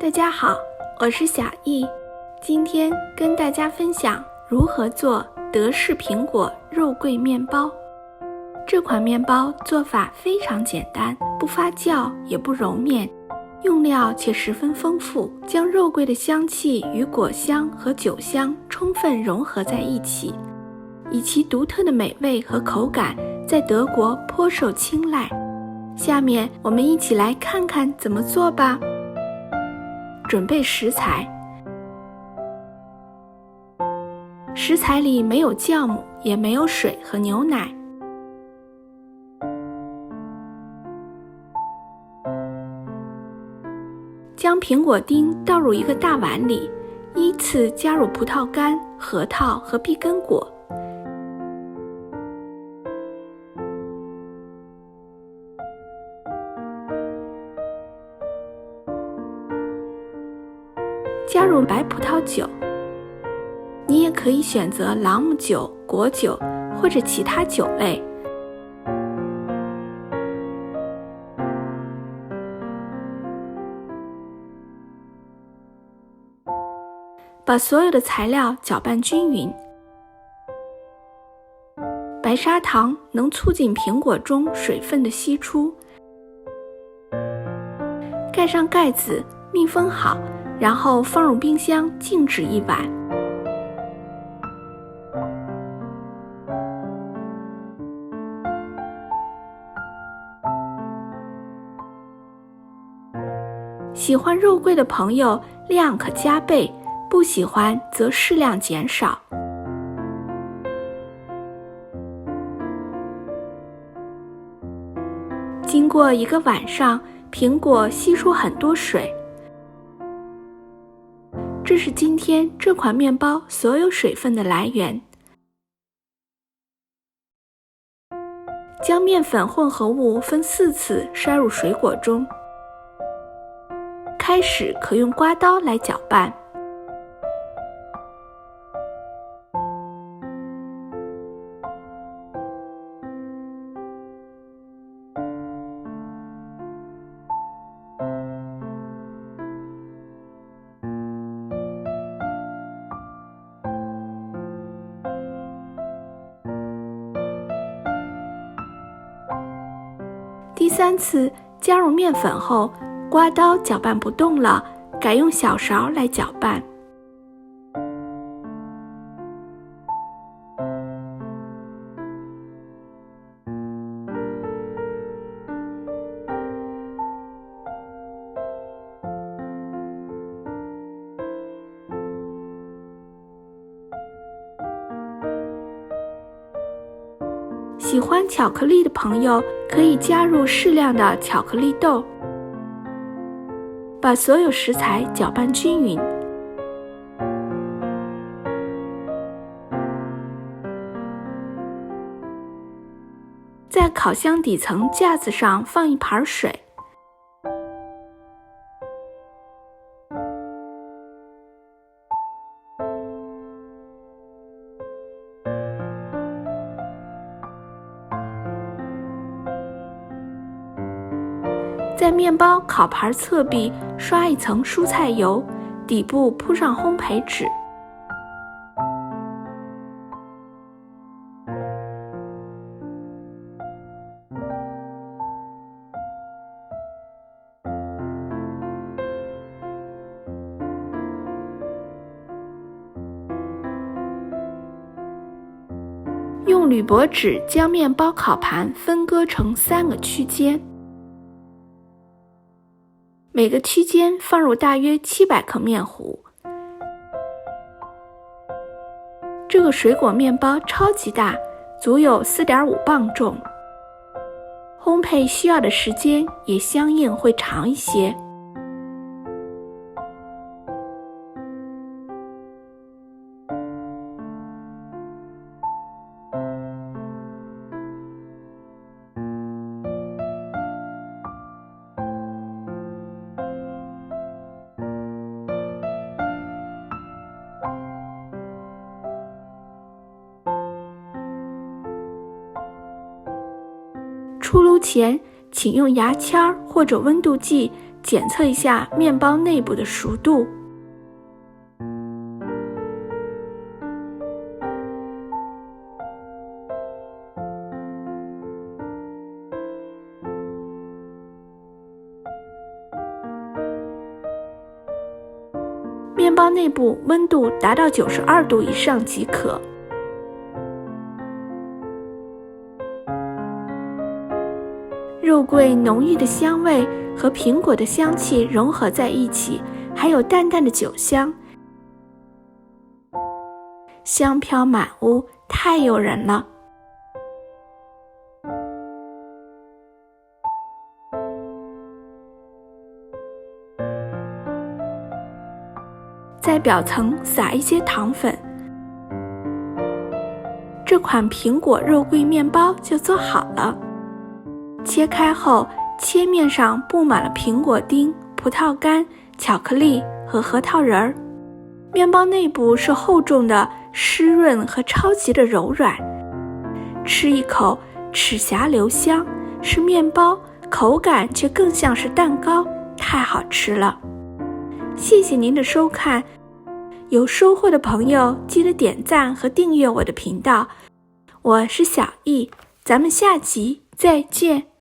大家好，我是小易，今天跟大家分享如何做德式苹果肉桂面包。这款面包做法非常简单，不发酵也不揉面，用料却十分丰富，将肉桂的香气与果香和酒香充分融合在一起，以其独特的美味和口感在德国颇受青睐。下面我们一起来看看怎么做吧。准备食材，食材里没有酵母，也没有水和牛奶。将苹果丁倒入一个大碗里，依次加入葡萄干、核桃和碧根果。加入白葡萄酒，你也可以选择朗姆酒、果酒或者其他酒类。把所有的材料搅拌均匀。白砂糖能促进苹果中水分的析出。盖上盖子，密封好，然后放入冰箱静置1晚。喜欢肉桂的朋友量可加倍，不喜欢则适量减少。经过1个晚上，苹果吸出很多水。这是今天这款面包所有水分的来源。将面粉混合物分4次筛入水果中。开始可用刮刀来搅拌。第3次加入面粉后，刮刀搅拌不动了，改用小勺来搅拌。喜欢巧克力的朋友可以加入适量的巧克力豆。把所有食材搅拌均匀。在烤箱底层架子上放一盘水。在面包烤盘侧壁刷一层蔬菜油，底部铺上烘焙纸。用铝箔纸将面包烤盘分割成3个区间。每个区间放入大约700克面糊。这个水果面包超级大，足有4.5磅重。烘焙需要的时间也相应会长一些。出炉前，请用牙签或者温度计检测一下面包内部的熟度。面包内部温度达到92度以上即可。肉桂浓郁的香味和苹果的香气融合在一起，还有淡淡的酒香，香飘满屋，太诱人了。在表层撒一些糖粉，这款苹果肉桂面包就做好了。切开后，切面上布满了苹果丁、葡萄干、巧克力和核桃仁儿。面包内部是厚重的、湿润和超级的柔软，吃一口齿颊留香，是面包，口感却更像是蛋糕，太好吃了。谢谢您的收看，有收获的朋友记得点赞和订阅我的频道。我是小易，咱们下集再见。